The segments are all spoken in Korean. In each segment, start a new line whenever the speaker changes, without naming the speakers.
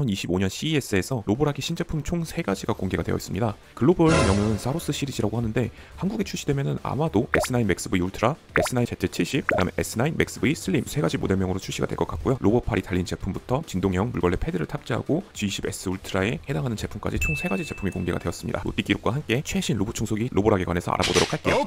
2025년 CES에서 로보락의 신제품 총 3가지가 공개가 되어 있습니다. 글로벌명은 사로스 시리즈라고 하는데 한국에 출시되면 아마도 S9 Max V 울트라, S9 Z70, 그 다음에 S9 Max V 슬림 3가지 모델명으로 출시가 될 것 같고요. 로봇팔이 달린 제품부터 진동형 물걸레 패드를 탑재하고 G20S 울트라에 해당하는 제품까지 총 3가지 제품이 공개가 되었습니다. 롯데 기록과 함께 최신 로봇 청소기 로보락에 관해서 알아보도록 할게요.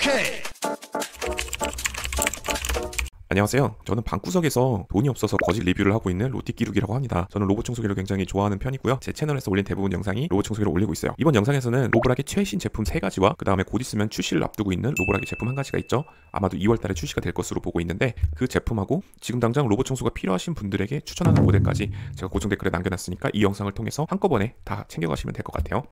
안녕하세요. 저는 방구석에서 돈이 없어서 거짓 리뷰를 하고 있는 로티끼룩이라고 합니다. 저는 로봇 청소기를 굉장히 좋아하는 편이고요. 제 채널에서 올린 대부분 영상이 로봇 청소기를 올리고 있어요. 이번 영상에서는 로보락의 최신 제품 3가지와 그 다음에 곧 있으면 출시를 앞두고 있는 로보락의 제품 1가지가 있죠. 아마도 2월달에 출시가 될 것으로 보고 있는데 그 제품하고 지금 당장 로봇 청소가 필요하신 분들에게 추천하는 모델까지 제가 고정 댓글에 남겨놨으니까 이 영상을 통해서 한꺼번에 다 챙겨가시면 될 것 같아요.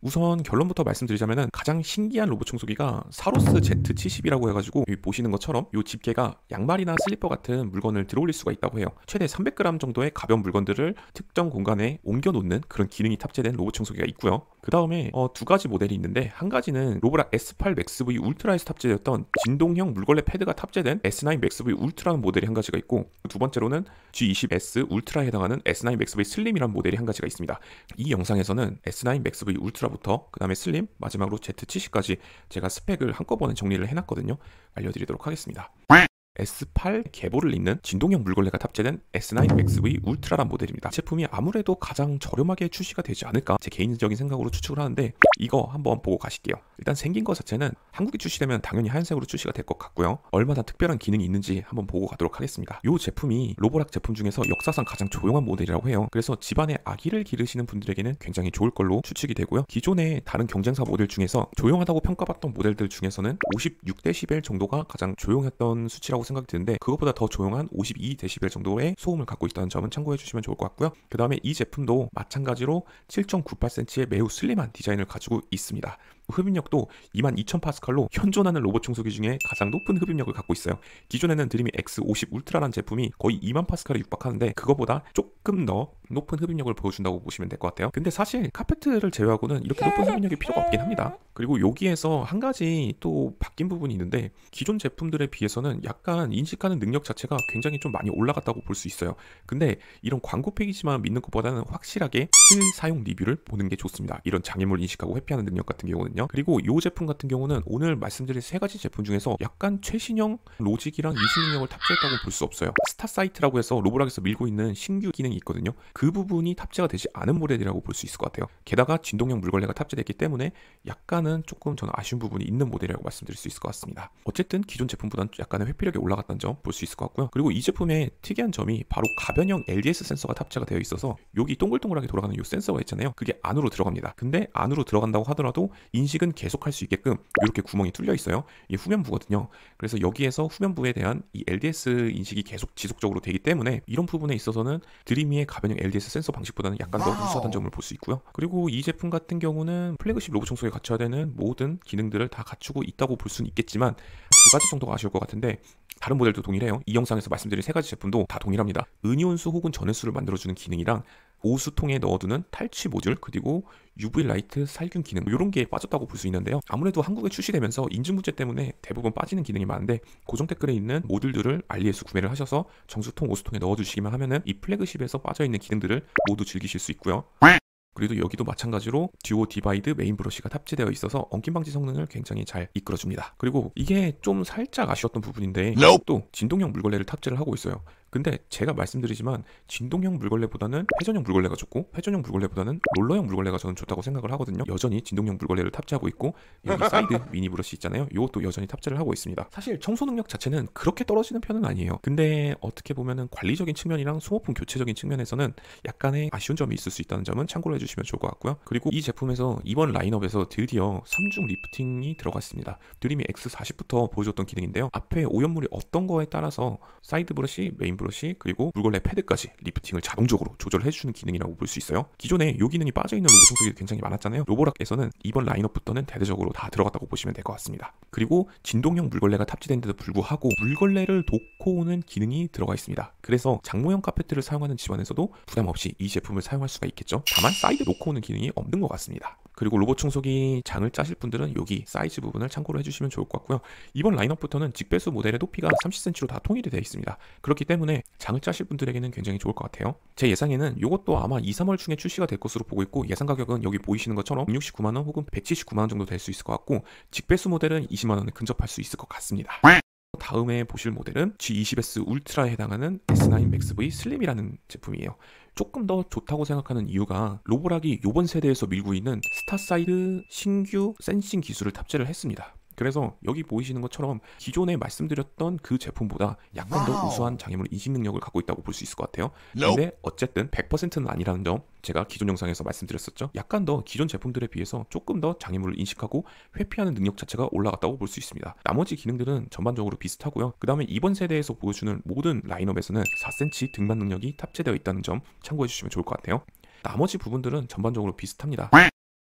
우선 결론부터 말씀드리자면 가장 신기한 로봇 청소기가 사로스 Z70이라고 해가지고 여기 보시는 것처럼 이 집게가 양말이나 슬리퍼 같은 물건을 들어올릴 수가 있다고 해요. 최대 300g 정도의 가벼운 물건들을 특정 공간에 옮겨 놓는 그런 기능이 탑재된 로봇 청소기가 있고요. 그 다음에 2가지 모델이 있는데 한 가지는 로보락 S8 Max V 울트라에서 탑재되었던 진동형 물걸레 패드가 탑재된 S9 Max V 울트라는 모델이 한 가지가 있고, 두 번째로는 G20S 울트라에 해당하는 S9 Max V 슬림이라는 모델이 한 가지가 있습니다. 이 영상에서는 S9 Max V 울트라부터 그 다음에 슬림, 마지막으로 Z70까지 제가 스펙을 한꺼번에 정리를 해놨거든요. 알려드리도록 하겠습니다. S8 계보를 잇는 진동형 물걸레가 탑재된 S9 Max V 울트라란 모델입니다. 제품이 아무래도 가장 저렴하게 출시가 되지 않을까 제 개인적인 생각으로 추측을 하는데 이거 한번 보고 가실게요. 일단 생긴 것 자체는 한국에 출시되면 당연히 하얀색으로 출시가 될 것 같고요. 얼마나 특별한 기능이 있는지 한번 보고 가도록 하겠습니다. 이 제품이 로보락 제품 중에서 역사상 가장 조용한 모델이라고 해요. 그래서 집안에 아기를 기르시는 분들에게는 굉장히 좋을 걸로 추측이 되고요. 기존의 다른 경쟁사 모델 중에서 조용하다고 평가받던 모델들 중에서는 56dB 정도가 가장 조용했던 수치라고 생각이 드는데 그것보다 더 조용한 52dB 정도의 소음을 갖고 있다는 점은 참고해 주시면 좋을 것 같고요. 그 다음에 이 제품도 마찬가지로 7.98cm의 매우 슬림한 디자인을 가지고 있습니다. 흡입력도 22,000파스칼로 현존하는 로봇 청소기 중에 가장 높은 흡입력을 갖고 있어요. 기존에는 드림이 X50 울트라라는 제품이 거의 2만 파스칼에 육박하는데 그거보다 조금 더 높은 흡입력을 보여준다고 보시면 될 것 같아요. 근데 사실 카페트를 제외하고는 이렇게 높은 흡입력이 필요가 없긴 합니다. 그리고 여기에서 한 가지 또 바뀐 부분이 있는데 기존 제품들에 비해서는 약간 인식하는 능력 자체가 굉장히 좀 많이 올라갔다고 볼 수 있어요. 근데 이런 광고팩이지만 믿는 것보다는 확실하게 실사용 리뷰를 보는 게 좋습니다. 이런 장애물 인식하고 회피하는 능력 같은 경우는요. 그리고 이 제품 같은 경우는 오늘 말씀드릴 3가지 제품 중에서 약간 최신형 로직이랑 인식 능력을 탑재했다고 볼 수 없어요. 스타사이트라고 해서 로보락에서 밀고 있는 신규 기능이 있거든요. 그 부분이 탑재가 되지 않은 모델이라고 볼 수 있을 것 같아요. 게다가 진동형 물걸레가 탑재됐기 때문에 약간은 조금 저는 아쉬운 부분이 있는 모델이라고 말씀드릴 수 있을 것 같습니다. 어쨌든 기존 제품보다는 약간의 회피력이 올라갔다는 점 볼 수 있을 것 같고요. 그리고 이 제품의 특이한 점이 바로 가변형 LDS 센서가 탑재가 되어 있어서 여기 동글동글하게 돌아가는 이 센서가 있잖아요. 그게 안으로 들어갑니다. 근데 안으로 들어간다고 하더라도 인식은 계속 할 수 있게끔 이렇게 구멍이 뚫려 있어요. 이 후면부거든요. 그래서 여기에서 후면부에 대한 이 LDS 인식이 계속 지속적으로 되기 때문에 이런 부분에 있어서는 드림이의 가변형 LDS 센서 방식보다는 약간 더 우수하다는 점을 볼 수 있고요. 그리고 이 제품 같은 경우는 플래그십 로봇 청소기에 갖춰야 되는 모든 기능들을 다 갖추고 있다고 볼 수는 있겠지만 2가지 정도가 아쉬울 것 같은데 다른 모델도 동일해요. 이 영상에서 말씀드린 3가지 제품도 다 동일합니다. 은이온수 혹은 전해수를 만들어주는 기능이랑 오수통에 넣어두는 탈취 모듈, 그리고 UV 라이트 살균 기능 이런 게 빠졌다고 볼 수 있는데요. 아무래도 한국에 출시되면서 인증 문제 때문에 대부분 빠지는 기능이 많은데 고정 댓글에 있는 모듈들을 알리에서 구매를 하셔서 정수통, 오수통에 넣어주시기만 하면은 이 플래그십에서 빠져있는 기능들을 모두 즐기실 수 있고요. 그리고 여기도 마찬가지로 듀오 디바이드 메인 브러쉬가 탑재되어 있어서 엉킴 방지 성능을 굉장히 잘 이끌어줍니다. 그리고 이게 좀 살짝 아쉬웠던 부분인데 또 진동형 물걸레를 탑재를 하고 있어요. 근데 제가 말씀드리지만 진동형 물걸레보다는 회전형 물걸레가 좋고 회전형 물걸레보다는 롤러형 물걸레가 저는 좋다고 생각을 하거든요. 여전히 진동형 물걸레를 탑재하고 있고 여기 사이드 미니 브러쉬 있잖아요. 이것도 여전히 탑재를 하고 있습니다. 사실 청소 능력 자체는 그렇게 떨어지는 편은 아니에요. 근데 어떻게 보면은 관리적인 측면이랑 소모품 교체적인 측면에서는 약간의 아쉬운 점이 있을 수 있다는 점은 참고로 해주시면 좋을 것 같고요. 그리고 이 제품에서 이번 라인업에서 드디어 3중 리프팅이 들어갔습니다. 드림이 X40부터 보여줬던 기능인데요. 앞에 오염물이 어떤 거에 따라서 사이드 브러쉬, 메인 브러쉬, 그리고 물걸레 패드까지 리프팅을 자동적으로 조절해주는 기능이라고 볼 수 있어요. 기존에 이 기능이 빠져있는 로봇 청소기 굉장히 많았잖아요. 로보락에서는 이번 라인업부터는 대대적으로 다 들어갔다고 보시면 될 것 같습니다. 그리고 진동형 물걸레가 탑재된데도 불구하고 물걸레를 놓고 오는 기능이 들어가 있습니다. 그래서 장모형 카페트를 사용하는 집안에서도 부담 없이 이 제품을 사용할 수가 있겠죠. 다만 사이드 놓고 오는 기능이 없는 것 같습니다. 그리고 로봇 청소기 장을 짜실 분들은 여기 사이즈 부분을 참고로 해주시면 좋을 것 같고요. 이번 라인업부터는 직배수 모델의 높이가 30cm로 다 통일이 되어 있습니다. 그렇기 때문에 장을 짜실 분들에게는 굉장히 좋을 것 같아요. 제 예상에는 이것도 아마 2, 3월 중에 출시가 될 것으로 보고 있고, 예상 가격은 여기 보이시는 것처럼 169만원 혹은 179만원 정도 될 수 있을 것 같고, 직배수 모델은 20만원에 근접할 수 있을 것 같습니다. 다음에 보실 모델은 G20S 울트라에 해당하는 S9 Max V 슬림이라는 제품이에요. 조금 더 좋다고 생각하는 이유가 로보락이 이번 세대에서 밀고 있는 스타사이드 신규 센싱 기술을 탑재를 했습니다. 그래서 여기 보이시는 것처럼 기존에 말씀드렸던 그 제품보다 약간 더 우수한 장애물 인식 능력을 갖고 있다고 볼 수 있을 것 같아요. 근데 어쨌든 100%는 아니라는 점 제가 기존 영상에서 말씀드렸었죠. 약간 더 기존 제품들에 비해서 조금 더 장애물을 인식하고 회피하는 능력 자체가 올라갔다고 볼 수 있습니다. 나머지 기능들은 전반적으로 비슷하고요. 그 다음에 이번 세대에서 보여주는 모든 라인업에서는 4cm 등반 능력이 탑재되어 있다는 점 참고해 주시면 좋을 것 같아요. 나머지 부분들은 전반적으로 비슷합니다.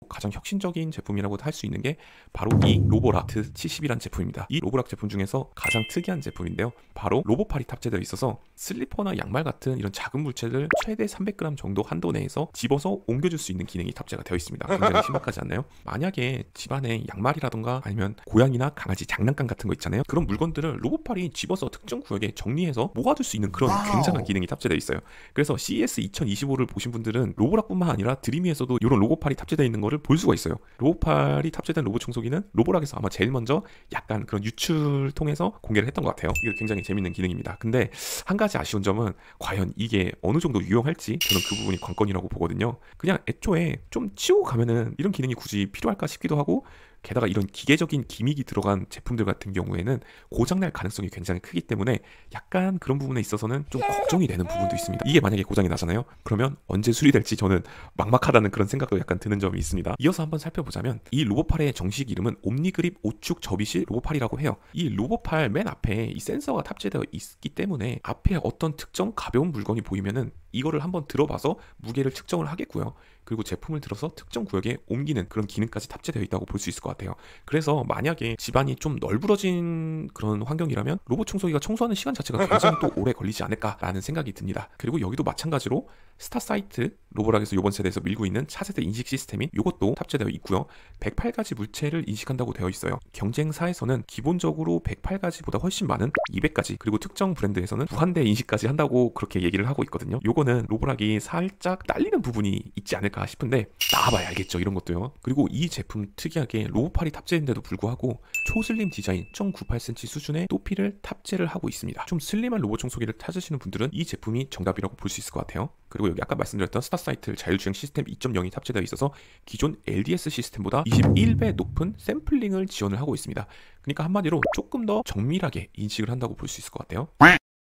가장 혁신적인 제품이라고 할 수 있는 게 바로 이 로보락 70이란 제품입니다. 이 로보락 제품 중에서 가장 특이한 제품인데요. 바로 로보팔이 탑재되어 있어서 슬리퍼나 양말 같은 이런 작은 물체를 최대 300g 정도 한도 내에서 집어서 옮겨줄 수 있는 기능이 탑재가 되어 있습니다. 굉장히 신박하지 않나요? 만약에 집안에 양말이라던가 아니면 고양이나 강아지 장난감 같은 거 있잖아요. 그런 물건들을 로보팔이 집어서 특정 구역에 정리해서 모아둘 수 있는 그런 굉장한 기능이 탑재되어 있어요. 그래서 CES 2025를 보신 분들은 로보락뿐만 아니라 드리미에서도 이런 로보팔이 탑재되어 있는 거를 볼 수가 있어요. 로보팔이 탑재된 로봇 청소기는 로보락에서 아마 제일 먼저 약간 그런 유출 통해서 공개를 했던 것 같아요. 이거 굉장히 재밌는 기능입니다. 근데 한 가지 아쉬운 점은 과연 이게 어느 정도 유용할지 저는 그 부분이 관건이라고 보거든요. 그냥 애초에 좀 치우고 가면은 이런 기능이 굳이 필요할까 싶기도 하고, 게다가 이런 기계적인 기믹이 들어간 제품들 같은 경우에는 고장날 가능성이 굉장히 크기 때문에 약간 그런 부분에 있어서는 좀 걱정이 되는 부분도 있습니다. 이게 만약에 고장이 나잖아요. 그러면 언제 수리될지 저는 막막하다는 그런 생각도 약간 드는 점이 있습니다. 이어서 한번 살펴보자면 이 로보팔의 정식 이름은 옴니그립 5축 접이식 로보팔이라고 해요. 이 로보팔 맨 앞에 이 센서가 탑재되어 있기 때문에 앞에 어떤 특정 가벼운 물건이 보이면은 이거를 한번 들어봐서 무게를 측정을 하겠고요. 그리고 제품을 들어서 특정 구역에 옮기는 그런 기능까지 탑재되어 있다고 볼 수 있을 것 같아요. 그래서 만약에 집안이 좀 널브러진 그런 환경이라면 로봇 청소기가 청소하는 시간 자체가 굉장히 또 오래 걸리지 않을까라는 생각이 듭니다. 그리고 여기도 마찬가지로 스타사이트 로보락에서 이번 세대에서 밀고 있는 차세대 인식 시스템이 이것도 탑재되어 있고요. 108가지 물체를 인식한다고 되어 있어요. 경쟁사에서는 기본적으로 108가지보다 훨씬 많은 200가지, 그리고 특정 브랜드에서는 무한대 인식까지 한다고 그렇게 얘기를 하고 있거든요. 요거는 로보락이 살짝 딸리는 부분이 있지 않을까 싶은데 나와봐야 알겠죠, 이런 것도요. 그리고 이 제품 특이하게 로보팔이 탑재인데도 불구하고 초슬림 디자인 0.98cm 수준의 높이를 탑재를 하고 있습니다. 좀 슬림한 로봇 청소기를 찾으시는 분들은 이 제품이 정답이라고 볼 수 있을 것 같아요. 그리고 여기 아까 말씀드렸던 스타사이트 자율주행 시스템 2.0이 탑재되어 있어서 기존 LDS 시스템보다 21배 높은 샘플링을 지원을 하고 있습니다. 그러니까 한마디로 조금 더 정밀하게 인식을 한다고 볼 수 있을 것 같아요.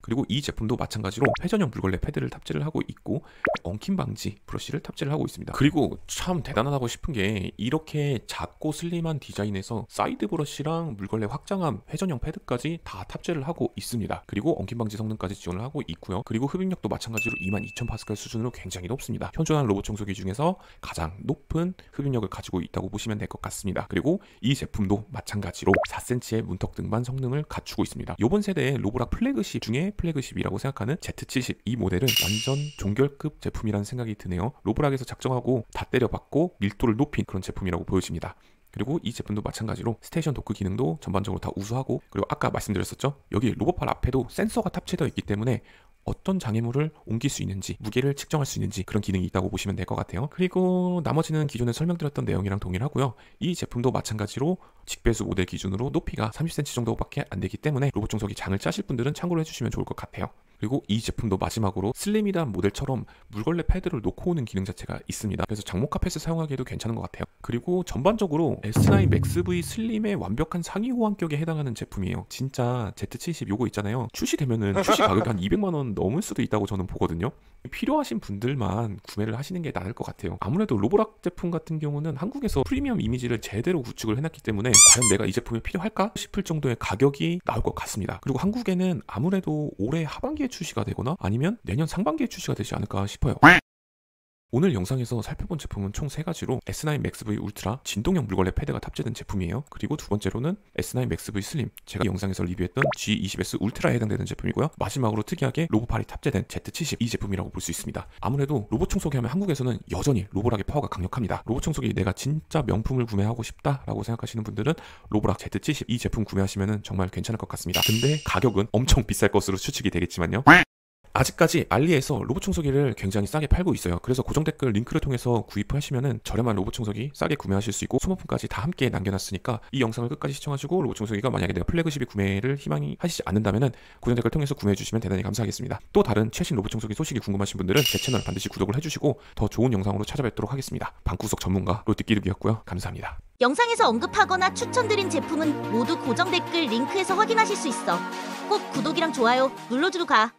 그리고 이 제품도 마찬가지로 회전형 물걸레 패드를 탑재를 하고 있고 엉킴 방지 브러쉬를 탑재를 하고 있습니다. 그리고 참 대단하다고 싶은 게 이렇게 작고 슬림한 디자인에서 사이드 브러쉬랑 물걸레 확장함 회전형 패드까지 다 탑재를 하고 있습니다. 그리고 엉킴 방지 성능까지 지원을 하고 있고요. 그리고 흡입력도 마찬가지로 22,000파스칼 수준으로 굉장히 높습니다. 현존하는 로봇 청소기 중에서 가장 높은 흡입력을 가지고 있다고 보시면 될 것 같습니다. 그리고 이 제품도 마찬가지로 4cm의 문턱 등반 성능을 갖추고 있습니다. 이번 세대의 로보락 플래그십 중에 플래그십이라고 생각하는 Z70 이 모델은 완전 종결급 제품이라는 생각이 드네요. 로보락에서 작정하고 다 때려박고 밀도를 높인 그런 제품이라고 보여집니다. 그리고 이 제품도 마찬가지로 스테이션 도크 기능도 전반적으로 다 우수하고, 그리고 아까 말씀드렸었죠, 여기 로보팔 앞에도 센서가 탑재되어 있기 때문에 어떤 장애물을 옮길 수 있는지, 무게를 측정할 수 있는지 그런 기능이 있다고 보시면 될 것 같아요. 그리고 나머지는 기존에 설명드렸던 내용이랑 동일하고요. 이 제품도 마찬가지로 직배수 모델 기준으로 높이가 30cm 정도밖에 안 되기 때문에 로봇 청소기 장을 짜실 분들은 참고로 해주시면 좋을 것 같아요. 그리고 이 제품도 마지막으로 슬림이란 모델처럼 물걸레 패드를 놓고 오는 기능 자체가 있습니다. 그래서 장목 카펫을 사용하기에도 괜찮은 것 같아요. 그리고 전반적으로 S9 Max V 슬림의 완벽한 상위 호환격에 해당하는 제품이에요. 진짜 Z70 요거 있잖아요. 출시되면은 출시 가격이 한 200만 원 넘을 수도 있다고 저는 보거든요. 필요하신 분들만 구매를 하시는 게 나을 것 같아요. 아무래도 로보락 제품 같은 경우는 한국에서 프리미엄 이미지를 제대로 구축을 해놨기 때문에 과연 내가 이 제품이 필요할까 싶을 정도의 가격이 나올 것 같습니다. 그리고 한국에는 아무래도 올해 하반기에 출시가 되거나 아니면 내년 상반기에 출시가 되지 않을까 싶어요. 오늘 영상에서 살펴본 제품은 총 3가지로 S9 Max V 울트라 진동형 물걸레 패드가 탑재된 제품이에요. 그리고 두 번째로는 S9 Max V 슬림, 제가 영상에서 리뷰했던 G20S 울트라에 해당되는 제품이고요. 마지막으로 특이하게 로보팔이 탑재된 Z70 이 제품이라고 볼 수 있습니다. 아무래도 로봇 청소기 하면 한국에서는 여전히 로보락의 파워가 강력합니다. 로봇 청소기 내가 진짜 명품을 구매하고 싶다라고 생각하시는 분들은 로보락 Z70 이 제품 구매하시면 정말 괜찮을 것 같습니다. 근데 가격은 엄청 비쌀 것으로 추측이 되겠지만요. 아직까지 알리에서 로봇 청소기를 굉장히 싸게 팔고 있어요. 그래서 고정 댓글 링크를 통해서 구입하시면은 저렴한 로봇 청소기 싸게 구매하실 수 있고 소모품까지 다 함께 남겨놨으니까 이 영상을 끝까지 시청하시고 로봇 청소기가 만약에 내가 플래그십이 구매를 희망이 하시지 않는다면은 고정 댓글 통해서 구매해 주시면 대단히 감사하겠습니다. 또 다른 최신 로봇 청소기 소식이 궁금하신 분들은 제 채널 반드시 구독을 해주시고 더 좋은 영상으로 찾아뵙도록 하겠습니다. 방구석 전문가 로띠끼르기였고요. 감사합니다.
영상에서 언급하거나 추천드린 제품은 모두 고정 댓글 링크에서 확인하실 수 있어. 꼭 구독이랑 좋아요 눌러주고 가.